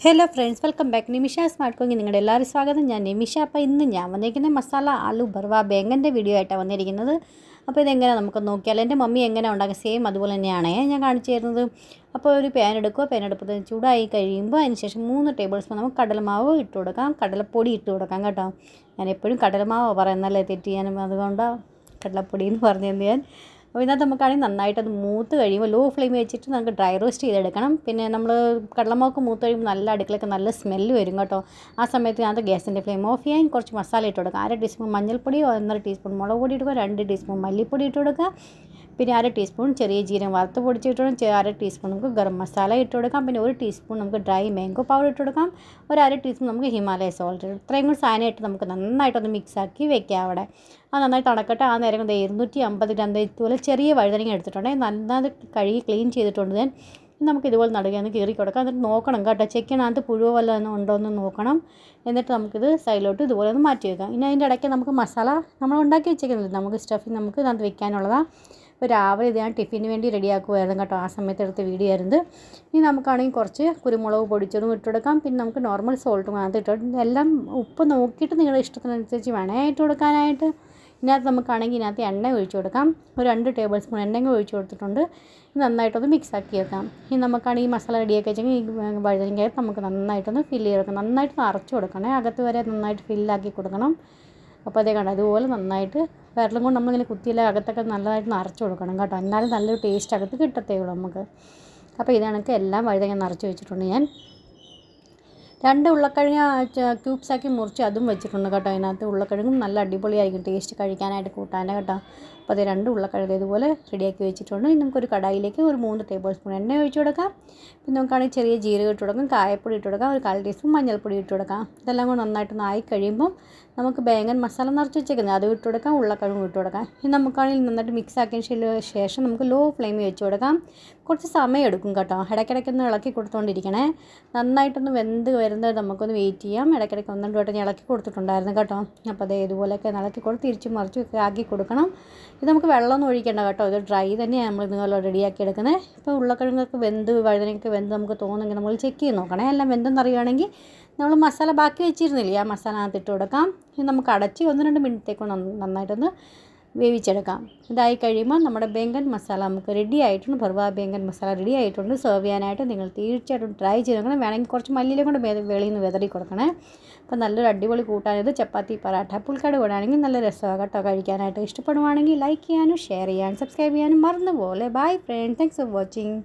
Hello friends, welcome back. Nimisha smart cooking നിങ്ങളുടെ എല്ലാവരും സ്വാഗതം. ഞാൻ നിമിഷ. അപ്പോൾ ഇന്ന് ഞാൻ വന്നിരിക്കുന്നത് മസാല ആലു ബർവ ബേങ്കൻ്റെ വീഡിയോ ആയിട്ടാണ് വന്നിരിക്കുന്നത്. അപ്പോൾ ഇതെങ്ങനെ നമുക്ക് നോക്കിയാൽ എൻ്റെ മമ്മി എങ്ങനെ ഉണ്ടാക്കുക സെയിം അതുപോലെ തന്നെയാണ് ഞാൻ കാണിച്ചു തരുന്നത്. അപ്പോൾ ഒരു പാൻ എടുക്കുക. പാൻ എടുപ്പത്ത് ചൂടായി കഴിയുമ്പോൾ അതിന് ശേഷം 3 ടേബിൾ സ്പൂൺ നമുക്ക് കടലമാവ് ഇട്ട് കൊടുക്കാം, കടലപ്പൊടി ഇട്ട് കൊടുക്കാം കേട്ടോ. ഞാൻ എപ്പോഴും കടലമാവ് പറയുന്നല്ലേ തെറ്റി, ഞാനും അതുകൊണ്ടാണ് കടലപ്പൊടി എന്ന് പറഞ്ഞത് ഞാൻ. അപ്പോൾ ഇതിനകത്ത് നമുക്കാണെങ്കിൽ നന്നായിട്ടത് മൂത്ത് കഴിയുമ്പോൾ ലോ ഫ്ലെയിം വെച്ചിട്ട് നമുക്ക് ഡ്രൈ റോസ്റ്റ് ചെയ്തെടുക്കണം. പിന്നെ നമ്മൾ കടലമാവൊക്കെ മൂത്ത് കഴിയുമ്പോൾ നല്ല അടുക്കളയൊക്കെ നല്ല സ്മെല്ല് വരും കേട്ടോ. ആ സമയത്ത് അതിനകത്ത് ഗ്യാസിൻ്റെ ഫ്ലെയിം ഓഫ് ചെയ്യാൻ കുറച്ച് മസാല ഇട്ട് കൊടുക്കുക. 1/2 ടീസ്പൂൺ മഞ്ഞൾപ്പൊടി, 1/2 ടീസ്പൂൺ മുളക് പൊടി ഇട്ട് കൊടുക്കുക, 2 ടീസ്പൂൺ മല്ലിപ്പൊടി ഇട്ട് കൊടുക്കുക, പിന്നെ 1/2 ടീസ്പൂൺ ചെറിയ ജീരകം വറുത്ത് പൊടിച്ചിട്ട് 1/2 ടീസ്പൂൺ നമുക്ക് ഗരം മസാല ഇട്ട് കൊടുക്കാം. പിന്നെ 1 ടീസ്പൂൺ നമുക്ക് ഡ്രൈ മാംഗോ പൗഡർ ഇട്ട് കൊടുക്കാം, 1/2 ടീസ്പൂൺ നമുക്ക് ഹിമാലയ സോൾട്ട്. ഇത്രയും കൂടി സാധനമായിട്ട് നമുക്ക് നന്നായിട്ടൊന്ന് മിക്സാക്കി വെക്കാം അവിടെ. അത് നന്നായി തണക്കട്ടെ. ആ നേരം 250 ഗ്രാം ഇതുപോലെ ചെറിയ വഴുതനങ്ങ എടുത്തിട്ടുണ്ടെങ്കിൽ നന്നായി കഴുകി ക്ലീൻ ചെയ്തിട്ടുണ്ട് ഞാൻ. നമുക്ക് ഇതുപോലെ നടുകയെന്ന് കീറി കൊടുക്കാം. എന്നിട്ട് നോക്കണം കേട്ടോ, ചെക്കിനകത്ത് പുഴുവോ വല്ലതും ഉണ്ടോ എന്ന് നോക്കണം. എന്നിട്ട് നമുക്കിത് സൈഡിലോട്ട് ഇതുപോലെ ഒന്ന് മാറ്റി വെക്കാം. ഇനി അതിൻ്റെ ഇടയ്ക്ക് നമുക്ക് മസാല നമ്മൾ ഉണ്ടാക്കി വെച്ചേക്കുന്നില്ല, നമുക്ക് സ്റ്റഫിങ് നമുക്ക് ഇതിനകത്ത് വെക്കാനുള്ളതാണ്. ഇപ്പോൾ രാവിലെ ഇത് ഞാൻ ടിഫിന് വേണ്ടി റെഡിയാക്കുമായിരുന്നു കേട്ടോ, ആ സമയത്ത് എടുത്ത വീഡിയോ ആയിരുന്നു. ഇനി നമുക്കാണെങ്കിൽ കുറച്ച് കുരുമുളക് പൊടിച്ചതും ഇട്ട് കൊടുക്കാം. പിന്നെ നമുക്ക് നോർമൽ സോൾട്ടും അതിനകത്ത് ഇട്ട് എല്ലാം ഉപ്പ് നോക്കിയിട്ട് നിങ്ങളുടെ ഇഷ്ടത്തിനനുസരിച്ച് വേണേ ഇട്ട് കൊടുക്കാനായിട്ട്. ഇതിനകത്ത് നമുക്കാണെങ്കിൽ ഇതിനകത്ത് എണ്ണ ഒഴിച്ച് കൊടുക്കാം. ഒരു 2 ടേബിൾ സ്പൂൺ എണ്ണ ഒഴിച്ച് കൊടുത്തിട്ടുണ്ട്. നന്നായിട്ടൊന്ന് മിക്സാക്കി വെക്കാം. ഇനി നമുക്കാണെങ്കിൽ ഈ മസാല റെഡിയാക്കി വെച്ചെങ്കിൽ ഈ വഴുതനങ്ങയ്ക്കകത്ത് നമുക്ക് നന്നായിട്ടൊന്ന് ഫില്ല് ചെയ്ത് കൊടുക്കാം. നന്നായിട്ട് നിറച്ച് കൊടുക്കണേ, അകത്ത് വരെ നന്നായിട്ട് ഫില്ലാക്കി കൊടുക്കണം. അപ്പോൾ അതേ കണ്ടോ, അതുപോലെ നന്നായിട്ട് വിരലും കൊണ്ട് നമ്മളിങ്ങനെ കുത്തിയില്ല അകത്തൊക്കെ നല്ലതായിട്ട് നിറച്ച് കൊടുക്കണം കേട്ടോ. എന്നാലും നല്ലൊരു ടേസ്റ്റ് അകത്ത് കിട്ടത്തേ ഉള്ളൂ നമുക്ക്. അപ്പോൾ ഇതാണെങ്കിൽ എല്ലാം വഴുതനങ്ങ നിറച്ച് വെച്ചിട്ടുണ്ട് ഞാൻ. 2 ഉരുളക്കിഴങ്ങ് ക്യൂബ്സാക്കി മുറിച്ച് അതും വെച്ചിട്ടുണ്ട് കേട്ടോ. അതിനകത്ത് ഉരുളക്കിഴങ്ങും നല്ല അടിപൊളിയായിരിക്കും ടേസ്റ്റ് കഴിക്കാനായിട്ട് കൂട്ടാൻ്റെ കേട്ടോ. അപ്പോൾ അത് 2 ഉരുളക്കിഴങ്ങ് ഇതുപോലെ റെഡിയാക്കി വെച്ചിട്ടുണ്ട്. ഇനി നമുക്കൊരു കടായിലേക്ക് ഒരു 3 ടേബിൾ സ്പൂൺ എണ്ണ ഒഴിച്ച് കൊടുക്കാം. പിന്നെ നമുക്കാണെങ്കിൽ ചെറിയ ജീരകം ഇട്ട് കൊടുക്കാം, കായപ്പൊടി ഇട്ട് കൊടുക്കാം, ഒരു 1/4 ടീസ്പൂൺ മഞ്ഞൾപ്പൊടി ഇട്ട് കൊടുക്കാം. ഇതെല്ലാം കൂടെ നന്നായിട്ടൊന്ന് ആയി കഴിയുമ്പം നമുക്ക് ബേങ്ങൻ മസാല നിറച്ച് വെച്ചേക്കുന്നത് അതും ഇട്ട് കൊടുക്കാം, ഉരുളക്കിഴങ്ങും ഇട്ട് കൊടുക്കാം. ഇനി നമുക്കാണെങ്കിൽ നന്നായിട്ട് മിക്സ് ആക്കിയതിന് ശേഷം നമുക്ക് ലോ ഫ്ലെയിമിൽ വെച്ച് കൊടുക്കാം. കുറച്ച് സമയം എടുക്കും കേട്ടോ, ഇടയ്ക്കിടയ്ക്കൊന്ന് ഇളക്കി കൊടുത്തുകൊണ്ടിരിക്കണേ. നന്നായിട്ടൊന്ന് വെന്ത് വരുന്നത് നമുക്കൊന്ന് വെയിറ്റ് ചെയ്യാം. ഇടയ്ക്കിടയ്ക്ക് 1-2 വട്ടം ഇളക്കി കൊടുത്തിട്ടുണ്ടായിരുന്നു കേട്ടോ. അപ്പോൾ അതേ ഇതുപോലെയൊക്കെ ഇളക്കി കൊടുത്ത് തിരിച്ച് മറിച്ച് ആക്കി കൊടുക്കണം. ഇത് നമുക്ക് വെള്ളമൊന്നും ഒഴിക്കേണ്ട കേട്ടോ, ഇത് ഡ്രൈ തന്നെയാണ് നമ്മൾ ഇതുപോലെ റെഡിയാക്കി എടുക്കുന്നത്. ഇപ്പോൾ ഉരുളക്കിഴങ്ങൊക്കെ വെന്ത് വഴുതനയൊക്കെ വെന്ത് നമുക്ക് തോന്നുമെങ്കിൽ നമ്മൾ ചെക്ക് ചെയ്ത് നോക്കണേ. എല്ലാം വെന്തെന്നറിയുകയാണെങ്കിൽ നമ്മൾ മസാല ബാക്കി വെച്ചിരുന്നില്ലേ, ആ മസാല അതിനകത്ത് ഇട്ട് കൊടുക്കാം. ഇത് നമുക്ക് അടച്ച് 1-2 മിനിറ്റത്തേക്ക് നന്നായിട്ടൊന്ന് വേവിച്ചെടുക്കാം. ഇതായി കഴിയുമ്പോൾ നമ്മുടെ ബേങ്കൻ മസാല നമുക്ക് റെഡി ആയിട്ടുണ്ട്. ബർവ ബേങ്കൻ മസാല റെഡി ആയിട്ടുണ്ട്. സെർവ് ചെയ്യാനായിട്ട് നിങ്ങൾ തീർച്ചയായിട്ടും ട്രൈ ചെയ്ത് നോക്കണം. വേണമെങ്കിൽ കുറച്ച് മല്ലിയിലും കൊണ്ട് വെളിയിൽ നിന്ന് വിതറി കൊടുക്കണേ. അപ്പോൾ നല്ലൊരു അടിപൊളി കൂട്ടാനിത് ചപ്പാത്തി, പറാട്ട, പുൽക്കട കൂടാണെങ്കിൽ നല്ല രസമാണ് കേട്ടോ കഴിക്കാനായിട്ട്. ഇഷ്ടപ്പെടുവാണെങ്കിൽ ലൈക്ക് ചെയ്യാനും ഷെയർ ചെയ്യാനും സബ്സ്ക്രൈബ് ചെയ്യാനും മറന്നുപോലെ. Bye friend, thanks for watching.